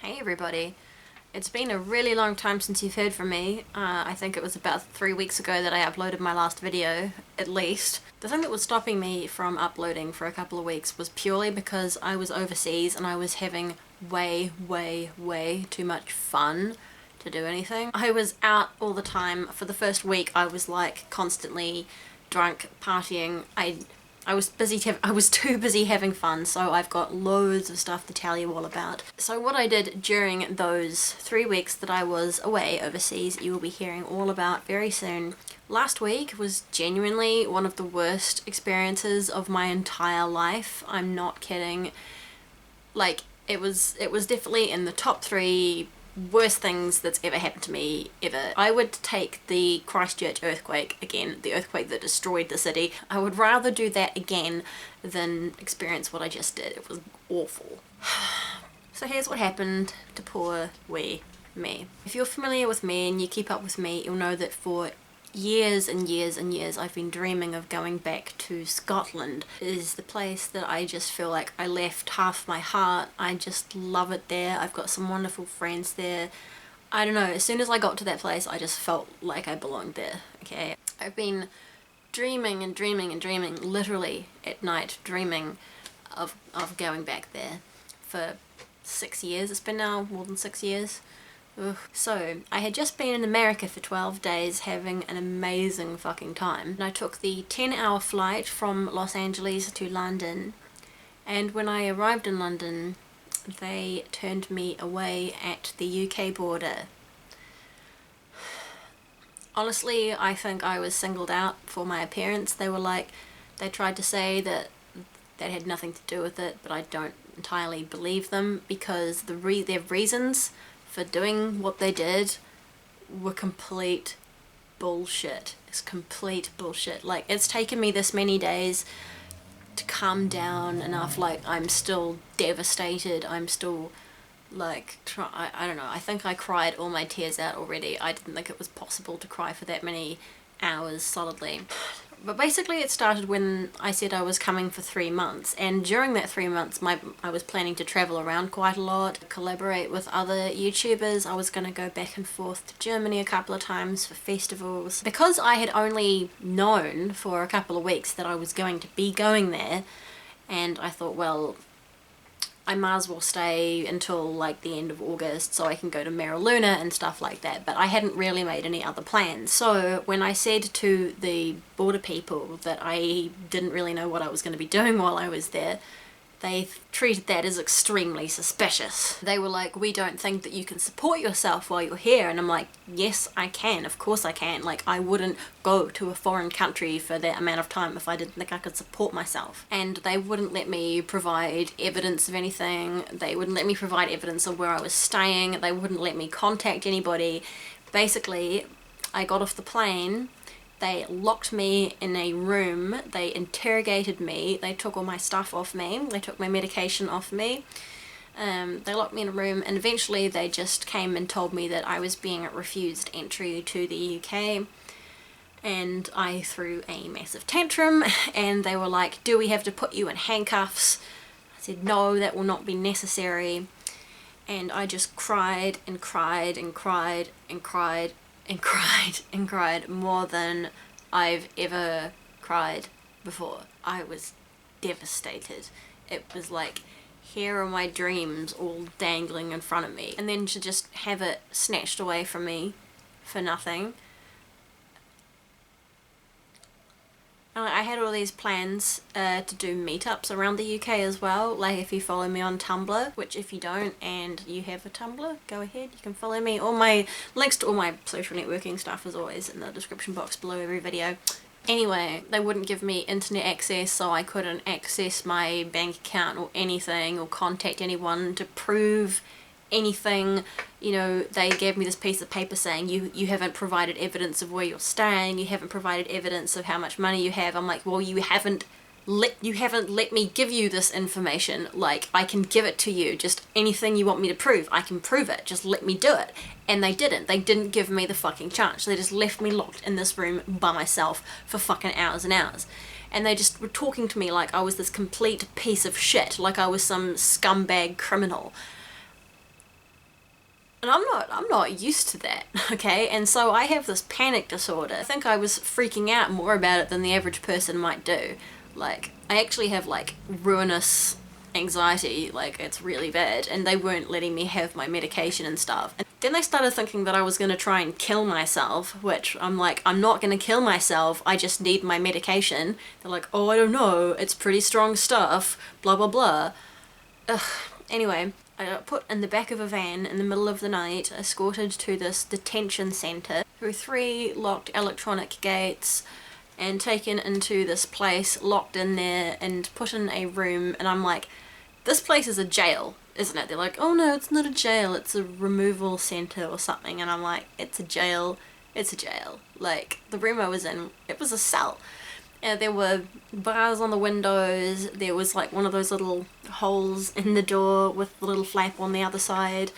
Hey everybody. It's been a really long time since you've heard from me. I think it was about 3 weeks ago that I uploaded my last video, at least. The thing that was stopping me from uploading for a couple of weeks was purely because I was overseas and I was having way too much fun to do anything. I was out all the time. For the first week I was like constantly drunk, partying. I was too busy having fun, so I've got loads of stuff to tell you all about. So what I did during those 3 weeks that I was away overseas, you will be hearing all about very soon. Last week was genuinely one of the worst experiences of my entire life. I'm not kidding. Like, it was definitely in the top 3 worst things that's ever happened to me ever. I would take the Christchurch earthquake again, the earthquake that destroyed the city. I would rather do that again than experience what I just did. It was awful. So here's what happened to poor wee me. If you're familiar with me and you keep up with me, you'll know that for years and years I've been dreaming of going back to Scotland. It is the place that I just feel like I left half my heart. I just love it there. I've got some wonderful friends there. I don't know, as soon as I got to that place I just felt like I belonged there, okay? I've been dreaming and dreaming, literally at night dreaming of going back there for 6 years. It's been now more than 6 years. Ugh. So, I had just been in America for 12 days having an amazing fucking time. And I took the 10-hour flight from Los Angeles to London, and when I arrived in London they turned me away at the UK border. Honestly, I think I was singled out for my appearance. They tried to say that that had nothing to do with it, but I don't entirely believe them, because their reasons for doing what they did were complete bullshit. It's complete bullshit. Like, it's taken me this many days to calm down enough. Like, I'm still devastated. I'm still like, I don't know, I think I cried all my tears out already. I didn't think it was possible to cry for that many hours solidly. But basically it started when I said I was coming for 3 months, and during that 3 months I was planning to travel around quite a lot, collaborate with other YouTubers. I was going to go back and forth to Germany a couple of times for festivals. Because I had only known for a couple of weeks that I was going to be going there, and I thought, well, I might as well stay until like the end of August so I can go to Luna and stuff like that, but I hadn't really made any other plans. So when I said to the border people that I didn't really know what I was going to be doing while I was there, they treated that as extremely suspicious. They were like, we don't think that you can support yourself while you're here. And I'm like, yes I can, of course I can. Like, I wouldn't go to a foreign country for that amount of time if I didn't think I could support myself. And they wouldn't let me provide evidence of anything. They wouldn't let me provide evidence of where I was staying. They wouldn't let me contact anybody. Basically, I got off the plane. They locked me in a room, they interrogated me, they took all my stuff off me, they took my medication off me, they locked me in a room, and eventually they just came and told me that I was being refused entry to the UK, and I threw a massive tantrum, and they were like, do we have to put you in handcuffs? I said, no, that will not be necessary, and I just cried and cried and cried and cried and cried and cried more than I've ever cried before. I was devastated. It was like, here are my dreams all dangling in front of me, and then to just have it snatched away from me for nothing. I had all these plans to do meetups around the UK as well, like if you follow me on Tumblr, which if you don't and you have a Tumblr, go ahead, you can follow me. All my links to all my social networking stuff is always in the description box below every video. Anyway, they wouldn't give me internet access, so I couldn't access my bank account or anything or contact anyone to prove anything. You know, they gave me this piece of paper saying you haven't provided evidence of where you're staying, you haven't provided evidence of how much money you have. I'm like, well, you haven't let me give you this information. Like, I can give it to you, just anything you want me to prove, I can prove it, just let me do it. And they didn't give me the fucking chance. They just left me locked in this room by myself for fucking hours and hours. And they just were talking to me like I was this complete piece of shit, like I was some scumbag criminal. And I'm not used to that, okay? And so I have this panic disorder. I think I was freaking out more about it than the average person might do. Like, I actually have, like, ruinous anxiety, like, it's really bad, and they weren't letting me have my medication and stuff. And then they started thinking that I was gonna try and kill myself, which I'm like, I'm not gonna kill myself, I just need my medication. They're like, oh, I don't know, it's pretty strong stuff, blah blah blah. Ugh. Anyway, I got put in the back of a van in the middle of the night, escorted to this detention centre through 3 locked electronic gates, and taken into this place, locked in there, and put in a room. And I'm like, this place is a jail, isn't it? They're like, oh no, it's not a jail, it's a removal centre or something. And I'm like, it's a jail, it's a jail. Like, the room I was in, it was a cell. There were bars on the windows, there was like one of those little holes in the door with the little flap on the other side.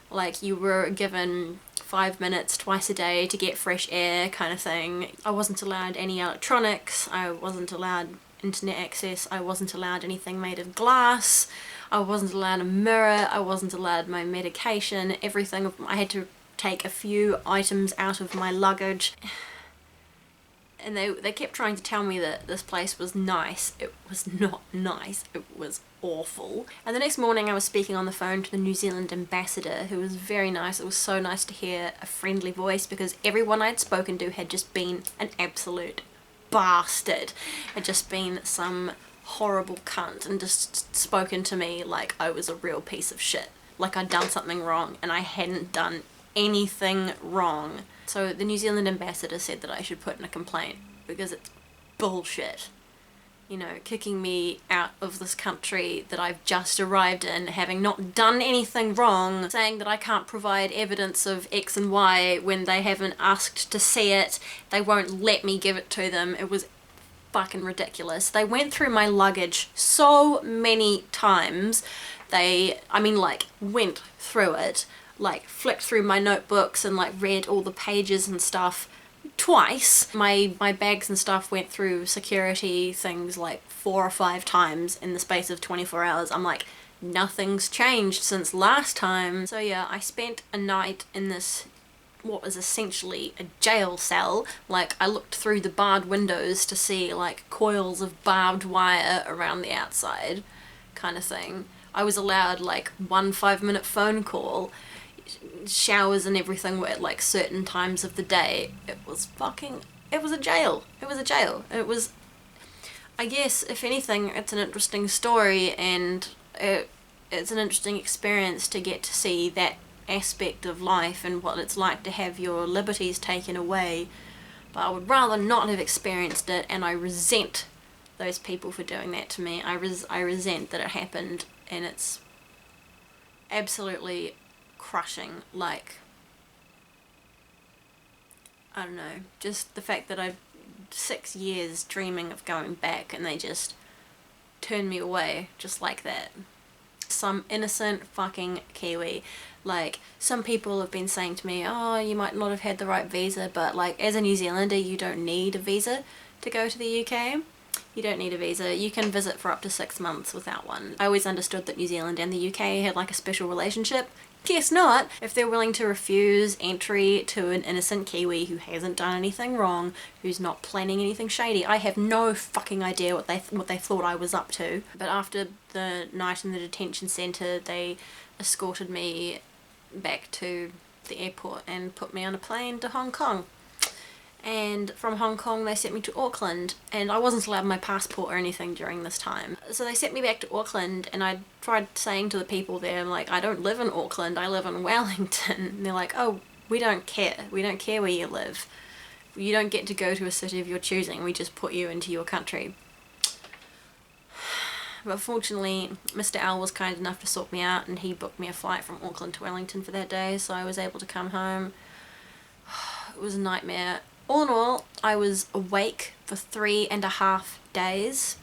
Like, you were given 5 minutes twice a day to get fresh air, kind of thing. I wasn't allowed any electronics, I wasn't allowed internet access, I wasn't allowed anything made of glass, I wasn't allowed a mirror, I wasn't allowed my medication, everything. I had to take a few items out of my luggage. And they kept trying to tell me that this place was nice. It was not nice. It was awful. And the next morning I was speaking on the phone to the New Zealand ambassador, who was very nice. It was so nice to hear a friendly voice, because everyone I'd spoken to had just been an absolute bastard. Had just been some horrible cunt and just spoken to me like I was a real piece of shit. Like I'd done something wrong, and I hadn't done anything wrong. So the New Zealand ambassador said that I should put in a complaint, because it's bullshit. You know, kicking me out of this country that I've just arrived in, having not done anything wrong, saying that I can't provide evidence of X and Y when they haven't asked to see it, they won't let me give it to them. It was fucking ridiculous. They went through my luggage so many times. Went through it, like flicked through my notebooks and like read all the pages and stuff twice. My bags and stuff went through security things like 4 or 5 times in the space of 24 hours. I'm like, nothing's changed since last time. So yeah, I spent a night in this, what was essentially a jail cell. Like, I looked through the barred windows to see like coils of barbed wire around the outside, kind of thing. I was allowed like 1 5-minute phone call. Showers and everything were at like certain times of the day. It was a jail. It was a jail. It was, I guess, if anything, it's an interesting story, and it's an interesting experience to get to see that aspect of life and what it's like to have your liberties taken away. But I would rather not have experienced it, and I resent those people for doing that to me. I resent that it happened, and it's absolutely crushing. Like, I don't know, just the fact that I've 6 years dreaming of going back and they just turned me away just like that. Some innocent fucking Kiwi. Like, some people have been saying to me, oh, you might not have had the right visa, but like, as a New Zealander, you don't need a visa to go to the UK. You don't need a visa. You can visit for up to 6 months without one. I always understood that New Zealand and the UK had like a special relationship. Guess not. If they're willing to refuse entry to an innocent Kiwi who hasn't done anything wrong, who's not planning anything shady, I have no fucking idea what they thought I was up to. But after the night in the detention centre, they escorted me back to the airport and put me on a plane to Hong Kong. And from Hong Kong they sent me to Auckland, and I wasn't allowed my passport or anything during this time. So they sent me back to Auckland, and I tried saying to the people there, I'm like, I don't live in Auckland, I live in Wellington. And they're like, oh, we don't care where you live. You don't get to go to a city of your choosing, we just put you into your country. But fortunately, Mr. L was kind enough to sort me out, and he booked me a flight from Auckland to Wellington for that day, so I was able to come home. It was a nightmare. All in all, I was awake for 3.5 days.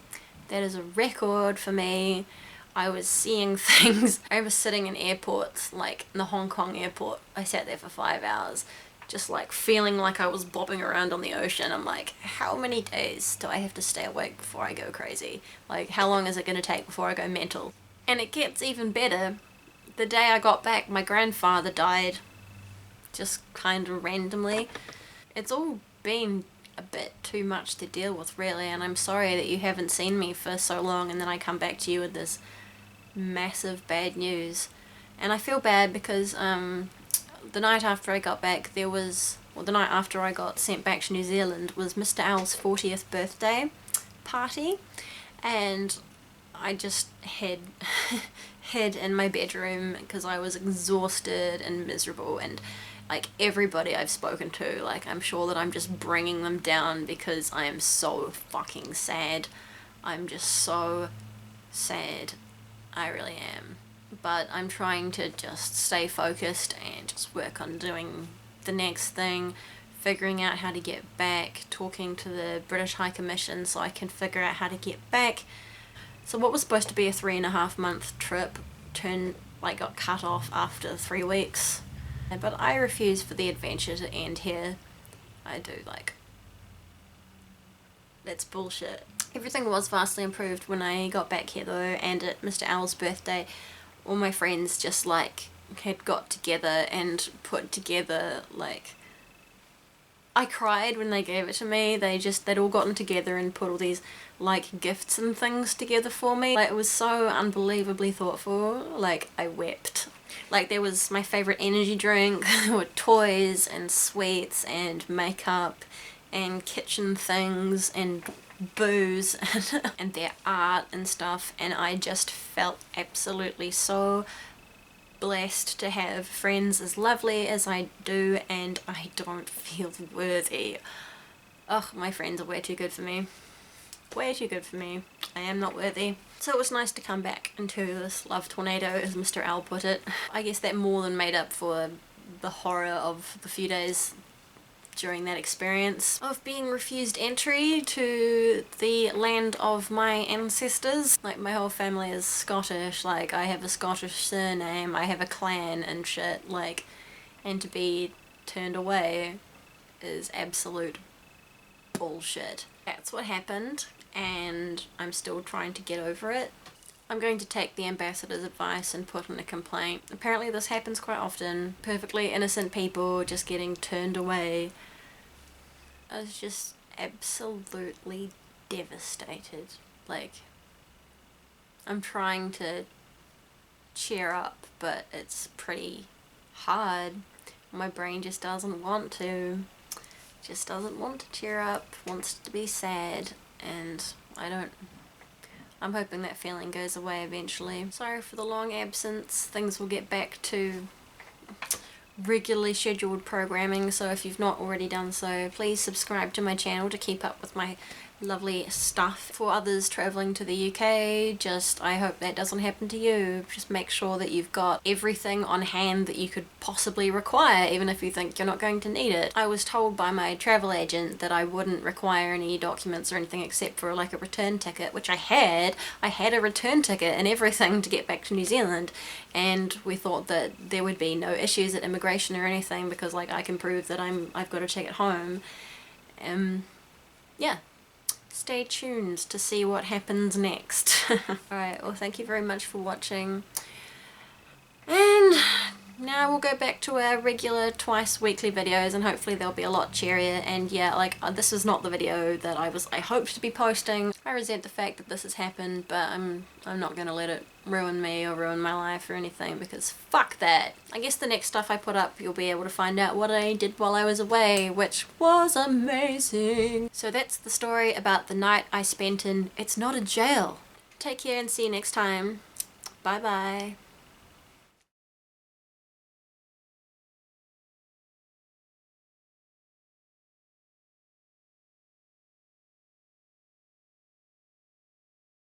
That is a record for me. I was seeing things. I was sitting in airports, like in the Hong Kong airport. I sat there for 5 hours, just like feeling like I was bobbing around on the ocean. I'm like, how many days do I have to stay awake before I go crazy? Like, how long is it going to take before I go mental? And it gets even better, The day I got back, my grandfather died. Just kind of randomly. It's all been a bit too much to deal with, really, and I'm sorry that you haven't seen me for so long and then I come back to you with this massive bad news. And I feel bad because the night after I got back, the night after I got sent back to New Zealand was Mr. Owl's 40th birthday party, and I just hid in my bedroom because I was exhausted and miserable, and like everybody I've spoken to, like I'm sure that I'm just bringing them down because I am so fucking sad. I'm just so sad. I really am. But I'm trying to just stay focused and just work on doing the next thing, figuring out how to get back, talking to the British High Commission so I can figure out how to get back. So what was supposed to be a 3.5 month trip got cut off after 3 weeks. But I refuse for the adventure to end here. I do, that's bullshit. Everything was vastly improved when I got back here though, and at Mr. Owl's birthday, all my friends just had got together and put together I cried when they gave it to me. They'd all gotten together and put all these gifts and things together for me. It was so unbelievably thoughtful. I wept. There was my favourite energy drink, there were toys and sweets and makeup and kitchen things and booze and their art and stuff, and I just felt absolutely so blessed to have friends as lovely as I do, and I don't feel worthy. Ugh, my friends are way too good for me. Way too good for me. I am not worthy. So it was nice to come back into this love tornado, as Mr. Owl put it. I guess that more than made up for the horror of the few days during that experience of being refused entry to the land of my ancestors. My whole family is Scottish, I have a Scottish surname, I have a clan and shit, and to be turned away is absolute bullshit. That's what happened, and I'm still trying to get over it. I'm going to take the ambassador's advice and put in a complaint. Apparently this happens quite often. Perfectly innocent people just getting turned away. I was just absolutely devastated. I'm trying to cheer up, but it's pretty hard. My brain just doesn't want to. Just doesn't want to cheer up, wants to be sad, and I'm hoping that feeling goes away eventually. Sorry for the long absence. Things will get back to regularly scheduled programming, so if you've not already done so, please subscribe to my channel to keep up with my lovely stuff. For others travelling to the UK, I hope that doesn't happen to you. Just make sure that you've got everything on hand that you could possibly require, even if you think you're not going to need it. I was told by my travel agent that I wouldn't require any documents or anything except for a return ticket, which I had. I had a return ticket and everything to get back to New Zealand, and we thought that there would be no issues at immigration or anything because I can prove that I've got a ticket home. Yeah. Stay tuned to see what happens next. Alright, well thank you very much for watching. And now we'll go back to our regular twice weekly videos, and hopefully they'll be a lot cheerier. And yeah, this is not the video that I hoped to be posting. I resent the fact that this has happened, but I'm not gonna let it ruin me or ruin my life or anything, because fuck that. I guess the next stuff I put up, you'll be able to find out what I did while I was away, which was amazing. So that's the story about the night I spent in It's Not a Jail. Take care and see you next time. Bye bye.